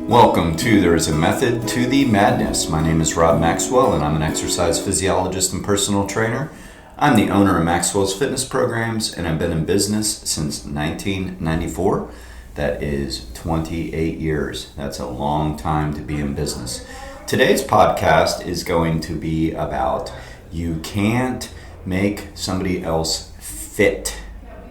Welcome to There is a Method to the Madness. My name is Rob Maxwell and I'm an exercise physiologist and personal trainer. I'm the owner of Maxwell's Fitness Programs and I've been in business since 1994. That is 28 years. That's a long time to be in business. Today's podcast is going to be about you can't make somebody else fit.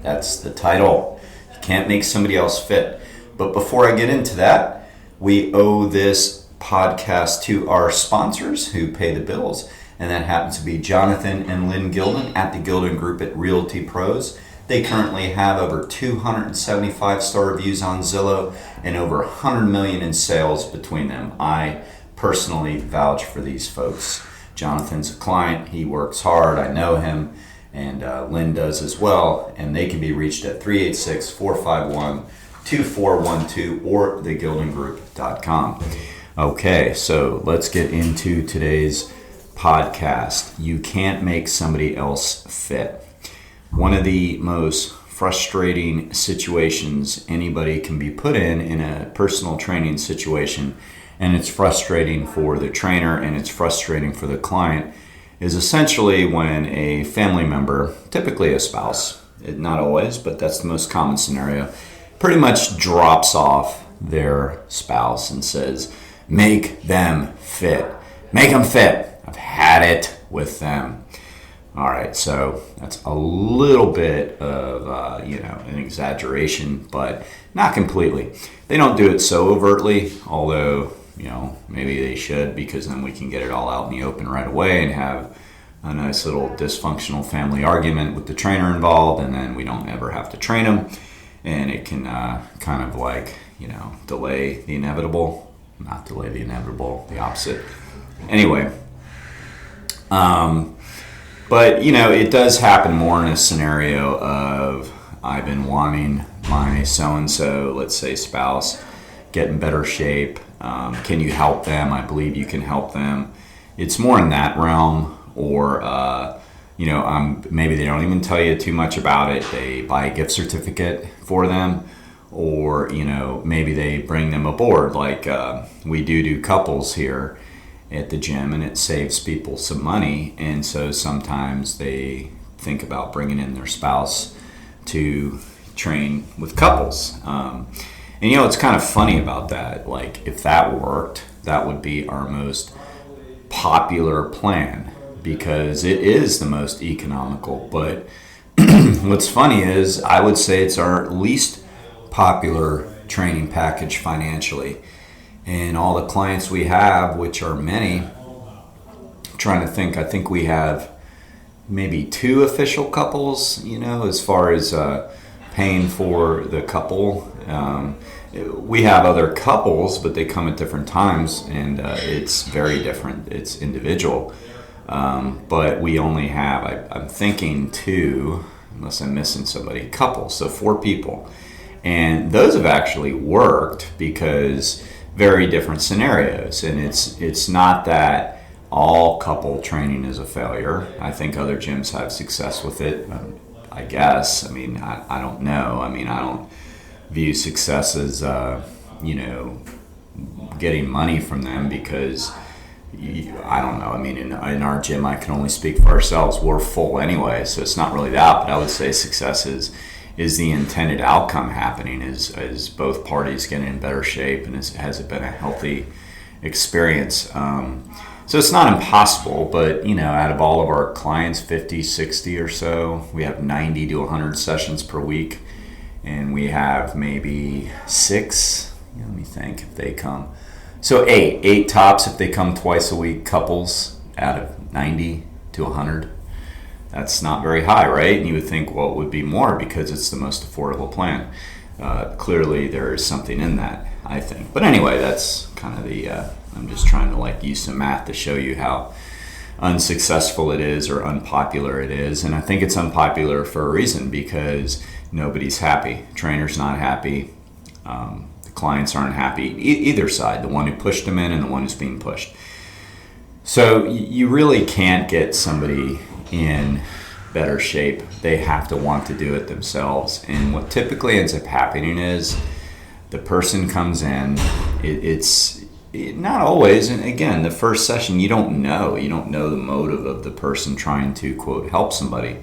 That's the title. You can't make somebody else fit. But before I get into that, we owe this podcast to our sponsors who pay the bills, and that happens to be Jonathan and Lynn Gilden at the Gilden Group at Realty Pros. They currently have over 275-star reviews on Zillow and over 100 million in sales between them. I personally vouch for these folks. Jonathan's a client. He works hard. I know him, and Lynn does as well, and they can be reached at 386-451-2412 or thegildengroup.com. Okay, so let's get into today's podcast. You can't make somebody else fit. One of the most frustrating situations anybody can be put in a personal training situation, and it's frustrating for the trainer and it's frustrating for the client, is essentially when a family member, typically a spouse, not always, but that's the most common scenario, pretty much drops off their spouse and says, make them fit. Make them fit. I've had it with them. All right, so that's a little bit of, an exaggeration, but not completely. They don't do it so overtly, although, maybe they should, because then we can get it all out in the open right away and have a nice little dysfunctional family argument with the trainer involved, and then we don't ever have to train them. And it can delay the inevitable. Not delay the inevitable, the opposite. Anyway, but it does happen more in a scenario of I've been wanting my so-and-so, let's say spouse, get in better shape. Can you help them? I believe you can help them. It's more in that realm, or maybe they don't even tell you too much about it. They buy a gift certificate for them, or maybe they bring them aboard, like we do couples here at the gym, and it saves people some money. And so sometimes they think about bringing in their spouse to train with couples. And it's kind of funny about that. Like, if that worked, that would be our most popular plan, because it is the most economical. But what's funny is I would say it's our least popular training package financially. And all the clients we have, which are many, trying to think, I think we have maybe 2 official couples, as far as paying for the couple. We have other couples, but they come at different times, and it's very different. It's individual. But we only have, I'm thinking 2, unless I'm missing somebody, couples, so 4 people. And those have actually worked because very different scenarios. And it's not that all couple training is a failure. I think other gyms have success with it, I guess. I don't know. I don't view success as, getting money from them, because I don't know. In our gym, I can only speak for ourselves. We're full anyway, so it's not really that. But I would say success is the intended outcome happening, is both parties getting in better shape, and has it been a healthy experience. So it's not impossible, but out of all of our clients, 50, 60 or so, we have 90 to 100 sessions per week, and we have maybe 6. Let me think if they come. So 8 tops if they come twice a week, couples out of 90 to 100. That's not very high, right? And you would think, well, it would be more because it's the most affordable plan. Clearly, there is something in that, I think. But anyway, that's kind of I'm just trying to use some math to show you how unsuccessful it is or unpopular it is. And I think it's unpopular for a reason, because nobody's happy. Trainer's not happy. The clients aren't happy. Either side, the one who pushed them in and the one who's being pushed. So you really can't get somebody in better shape. They have to want to do it themselves. And what typically ends up happening is the person comes in not always. And again, the first session, you don't know the motive of the person trying to, quote, help somebody.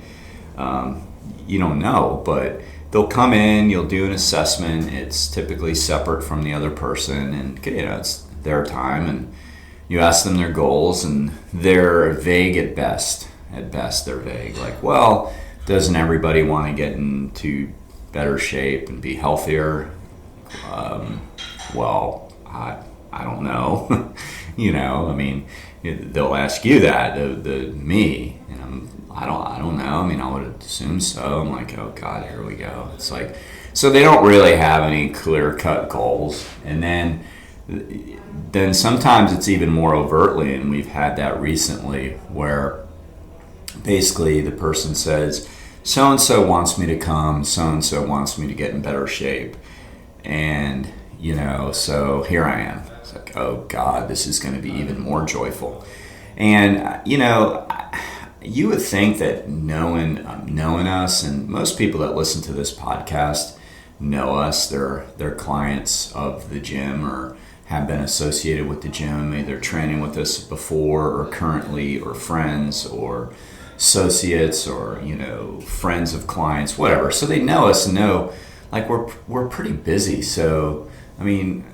You don't know, but they'll come in, you'll do an assessment. It's typically separate from the other person, and it's their time, and you ask them their goals, and they're vague at best. At best, they're vague. Like, well, doesn't everybody want to get into better shape and be healthier? Well, I don't know. I mean, they'll ask you that, me, and I don't know. I mean, I would assume so. I'm like, oh God, here we go. It's like, so they don't really have any clear-cut goals. And then sometimes it's even more overtly, and we've had that recently, where basically the person says, so-and-so wants me to come, so-and-so wants me to get in better shape. And, so here I am. It's like, oh God, this is going to be even more joyful. And, you would think that knowing us, and most people that listen to this podcast know us, they're clients of the gym or have been associated with the gym, either training with us before or currently, or friends or associates, or friends of clients, whatever. So they know us and know, like, we're pretty busy. So I mean,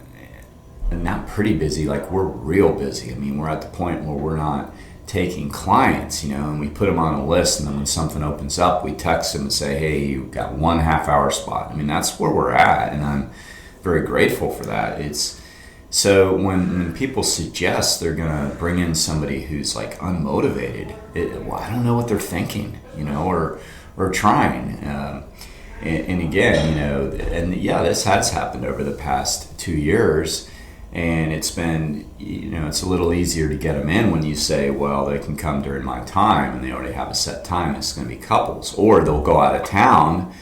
not pretty busy, like we're real busy. I mean, we're at the point where we're not taking clients, and we put them on a list, and then when something opens up, we text them and say, hey, you got 1 half-hour spot. I mean, that's where we're at, and I'm very grateful for that. So when people suggest they're going to bring in somebody who's like unmotivated, I don't know what they're thinking, or trying. And again, this has happened over the past 2 years. And it's been, it's a little easier to get them in when you say, well, they can come during my time, and they already have a set time. It's going to be couples. Or they'll go out of town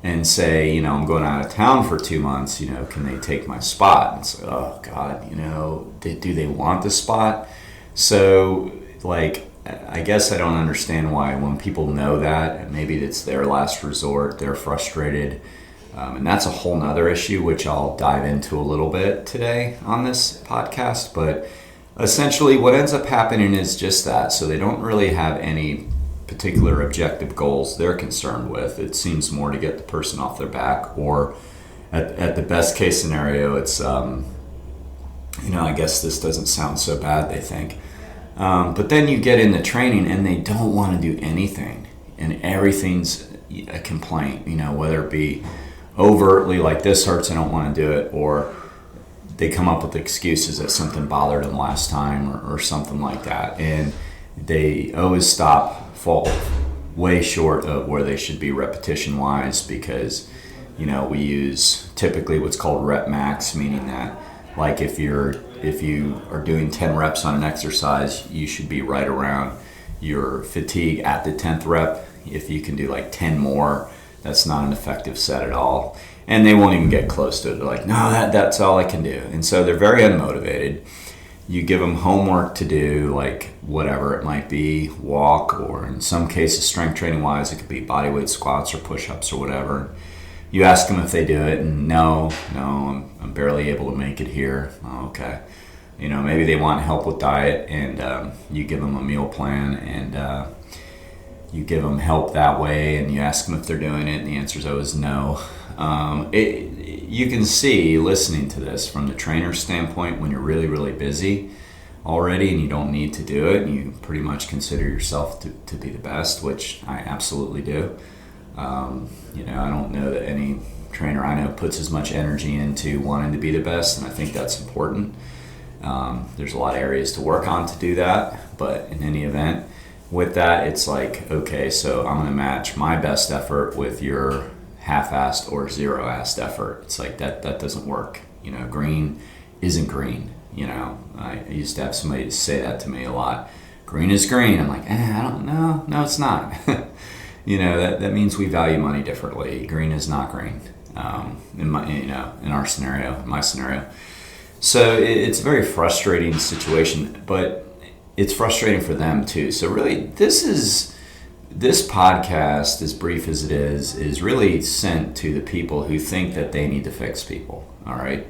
and say, I'm going out of town for 2 months, can they take my spot? And it's like, oh God, do they want the spot? So, like, I guess I don't understand why when people know that, and maybe it's their last resort, they're frustrated. And that's a whole nother issue, which I'll dive into a little bit today on this podcast. But essentially what ends up happening is just that. So they don't really have any particular objective goals they're concerned with. It seems more to get the person off their back, or at the best case scenario, it's, I guess this doesn't sound so bad, they think. But then you get in the training and they don't want to do anything, and everything's a complaint, whether it be overtly like, this hurts, I don't want to do it, or they come up with excuses that something bothered them last time, or something like that, and they always fall way short of where they should be repetition wise, because we use typically what's called rep max, meaning that, like, if you are doing 10 reps on an exercise, you should be right around your fatigue at the 10th rep. If you can do like 10 more, that's not an effective set at all. And they won't even get close to it. They're like, no, that's all I can do. And so they're very unmotivated. You give them homework to do, like whatever it might be, walk, or in some cases, strength training wise, it could be bodyweight squats or push-ups or whatever. You ask them if they do it, and no, I'm barely able to make it here. Oh, okay. Maybe they want help with diet, and you give them a meal plan, and you give them help that way, and you ask them if they're doing it, and the answer is always no. You can see, listening to this from the trainer's standpoint, when you're really, really busy already and you don't need to do it, and you pretty much consider yourself to be the best, which I absolutely do. I don't know that any trainer I know puts as much energy into wanting to be the best, and I think that's important. There's a lot of areas to work on to do that, but in any event, with that, it's like, okay, so I'm going to match my best effort with your half-assed or zero-assed effort. It's like that doesn't work. Green isn't green. I used to have somebody say that to me a lot. Green is green. I'm like, I don't know. No, it's not. That means we value money differently. Green is not green. In my scenario. So it's a very frustrating situation, but it's frustrating for them too. So really, this podcast, as brief as it is really sent to the people who think that they need to fix people. All right,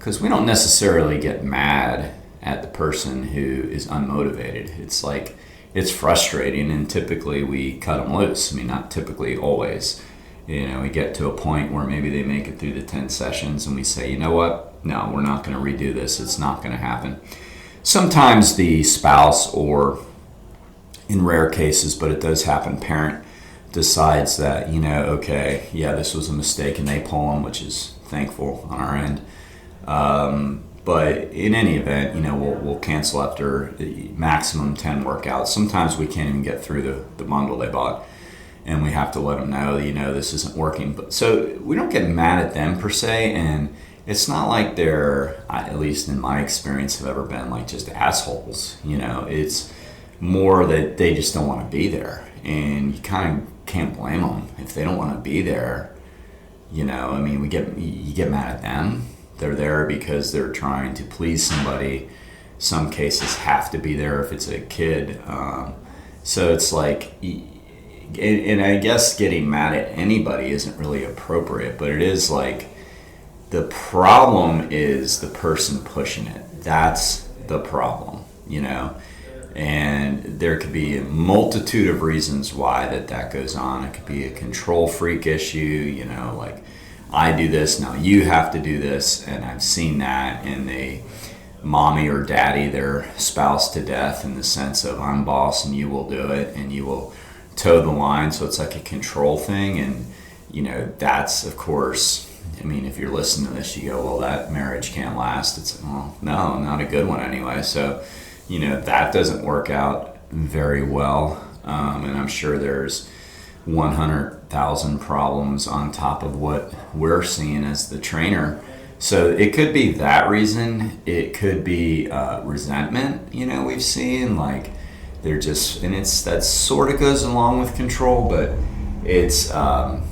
because we don't necessarily get mad at the person who is unmotivated. It's like, it's frustrating, and typically we cut them loose. I mean, not typically, always. We get to a point where maybe they make it through the 10 sessions and we say, you know what? No, we're not going to redo this. It's not going to happen. Sometimes the spouse, or in rare cases, but it does happen, parent decides that, okay, yeah, this was a mistake, and they pull them, which is thankful on our end. But in any event, we'll cancel after the maximum 10 workouts. Sometimes we can't even get through the bundle they bought, and we have to let them know, this isn't working. But so we don't get mad at them per se, and it's not like they're, at least in my experience, have ever been like just assholes. It's more that they just don't want to be there, and you kind of can't blame them if they don't want to be there. You get mad at them. They're there because they're trying to please somebody. Some cases have to be there if it's a kid. So it's like, and I guess getting mad at anybody isn't really appropriate, but it is like, the problem is the person pushing it. That's the problem, and there could be a multitude of reasons why that goes on. It could be a control freak issue, like, I do this, now you have to do this. And I've seen that in the mommy or daddy their spouse to death, in the sense of, I'm boss and you will do it, and you will toe the line. So it's like a control thing. And that's, of course, if you're listening to this, you go, well, that marriage can't last. It's, well, no, not a good one anyway. So that doesn't work out very well. And I'm sure there's 100,000 problems on top of what we're seeing as the trainer. So it could be that reason. It could be resentment, we've seen, like, they're just, and that sort of goes along with control, but it's, that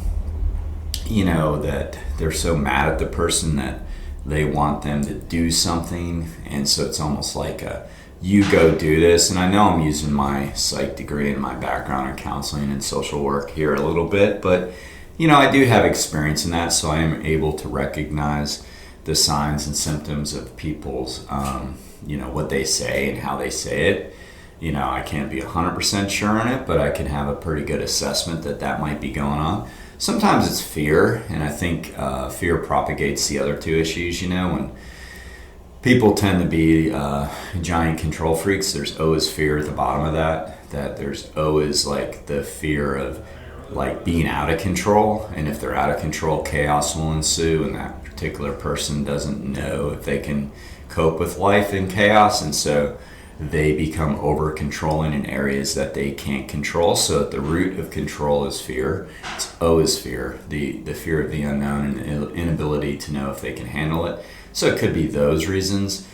they're so mad at the person that they want them to do something. And so it's almost like you go do this. And I know I'm using my psych degree and my background in counseling and social work here a little bit, but I do have experience in that, so I am able to recognize the signs and symptoms of people's what they say and how they say it. I can't be 100% sure on it, but I can have a pretty good assessment that might be going on. Sometimes it's fear, and I think fear propagates the other two issues. When people tend to be giant control freaks, there's always fear at the bottom of that there's always like the fear of like being out of control, and if they're out of control, chaos will ensue, and that particular person doesn't know if they can cope with life in chaos, and so they become over controlling in areas that they can't control. So at the root of control is fear. It's always fear, the fear of the unknown and the inability to know if they can handle it. So it could be those reasons.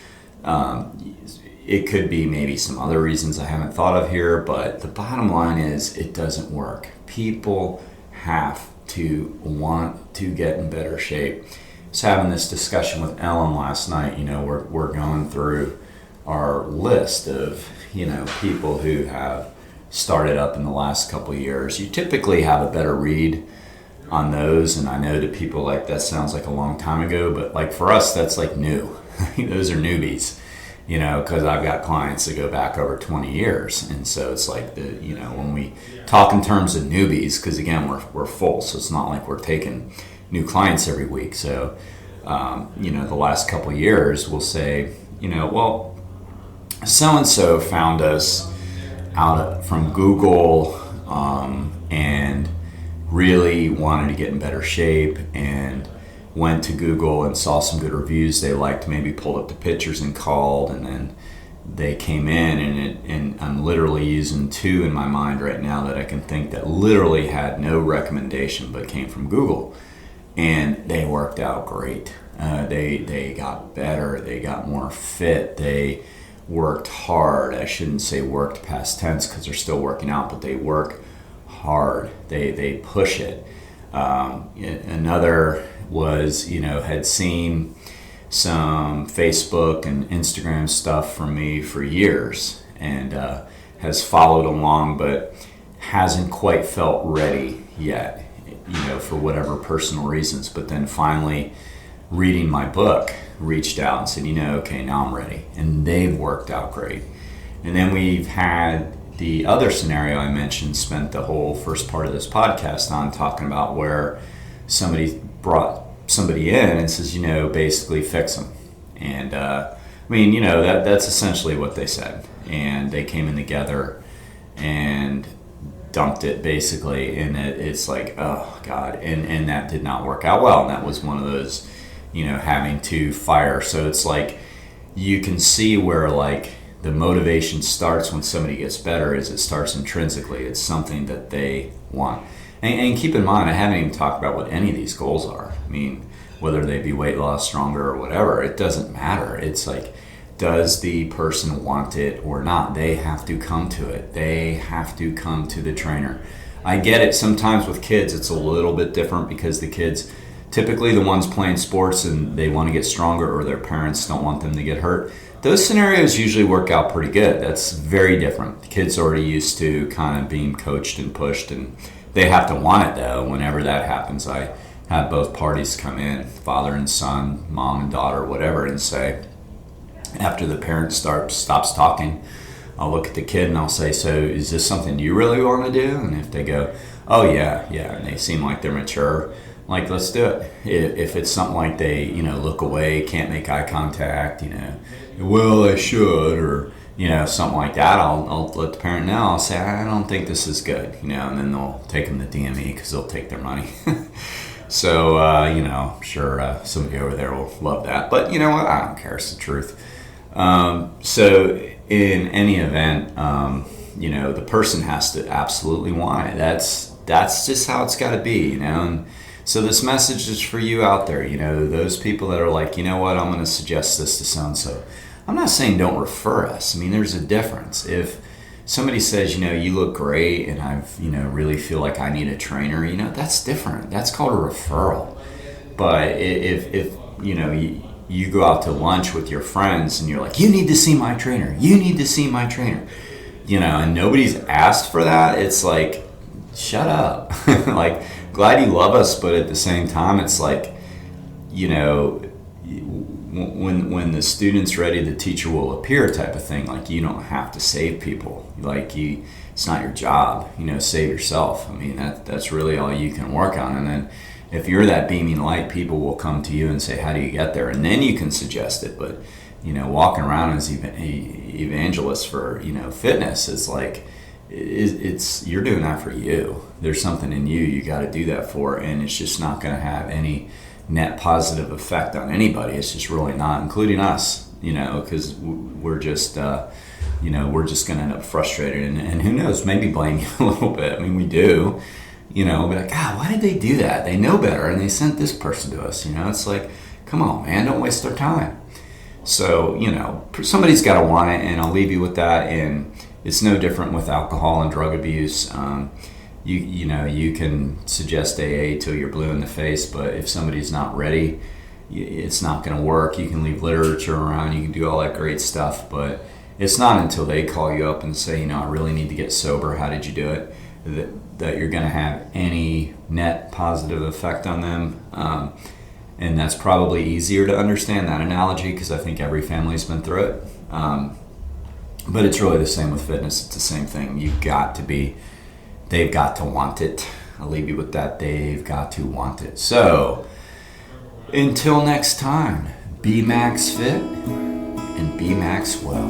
It could be maybe some other reasons I haven't thought of here, but the bottom line is it doesn't work. People have to want to get in better shape. I was having this discussion with Ellen last night. We're going through our list of people who have started up in the last couple of years. You typically have a better read on those, and I know to people like that sounds like a long time ago, but like for us that's like new. Those are newbies, because I've got clients that go back over 20 years, and so it's like when we talk in terms of newbies, because again we're full, so it's not like we're taking new clients every week. So the last couple of years we'll say, well, so-and-so found us out from Google and really wanted to get in better shape, and went to Google and saw some good reviews they liked, maybe pulled up the pictures and called, and then they came in, and I'm literally using two in my mind right now that I can think that literally had no recommendation but came from Google, and they worked out great. They got better, they got more fit, they worked hard. I shouldn't say worked past tense because they're still working out, but they work hard. They push it. Another was, had seen some Facebook and Instagram stuff from me for years, and has followed along, but hasn't quite felt ready yet, for whatever personal reasons. But then finally reading my book, reached out and said, okay, now I'm ready. And they've worked out great. And then we've had the other scenario I mentioned, spent the whole first part of this podcast on talking about where somebody brought somebody in and says, basically fix them. And that's essentially what they said. And they came in together and dumped it basically, and it's like, oh God, and that did not work out well. And that was one of those, having to fire. So it's like you can see where like the motivation starts when somebody gets better is it starts intrinsically. It's something that they want. And keep in mind, I haven't even talked about what any of these goals are. I mean, whether they be weight loss, stronger, or whatever, it doesn't matter. It's like, does the person want it or not? They have to come to it. They have to come to the trainer. I get it. Sometimes with kids, it's a little bit different because the kids, typically the ones playing sports and they want to get stronger or their parents don't want them to get hurt. Those scenarios usually work out pretty good. That's very different. The kids are already used to kind of being coached and pushed, and they have to want it though. Whenever that happens, I have both parties come in, father and son, mom and daughter, whatever, and say, after the parent stops talking, I'll look at the kid and I'll say, so is this something you really want to do? And if they go, oh yeah, and they seem like they're mature, like, let's do it. If it's something like they, look away, can't make eye contact, well, I should, or, something like that, I'll let the parent know. I'll say, I don't think this is good, and then they'll take them to DME because they'll take their money. So, I'm sure somebody over there will love that. But you know what? I don't care. It's the truth. So in any event, the person has to absolutely want it. That's just how it's got to be, And so this message is for you out there, those people that are like, what, I'm going to suggest this to so-and-so. I'm not saying don't refer us. I mean, there's a difference. If somebody says, you look great and I've, really feel like I need a trainer, that's different. That's called a referral. But if you go out to lunch with your friends and you're like, you need to see my trainer, and nobody's asked for that, it's like, shut up. Like, glad you love us, but at the same time, it's like, when the student's ready, the teacher will appear type of thing. Like, you don't have to save people. Like, it's not your job, save yourself. I mean, that's really all you can work on. And then if you're that beaming light, people will come to you and say, how do you get there? And then you can suggest it. But, walking around as evangelists for, fitness, is like, it's you're doing that for you. There's something in you got to do that for, and it's just not going to have any net positive effect on anybody. It's just really not, including us, because we're just, we're just going to end up frustrated, and who knows, maybe blame you a little bit. I mean, we do, be like, God, why did they do that? They know better, and they sent this person to us. It's like, come on, man, don't waste their time. So, somebody's got to want it, and I'll leave you with that. And it's no different with alcohol and drug abuse. You can suggest AA till you're blue in the face, but if somebody's not ready, it's not going to work. You can leave literature around, you can do all that great stuff, but it's not until they call you up and say, I really need to get sober, how did you do it, that you're going to have any net positive effect on them. And that's probably easier to understand, that analogy, because I think every family's been through it. But it's really the same with fitness. It's the same thing. They've got to want it. I'll leave you with that. They've got to want it. So, until next time, be Max Fit and be Max Well.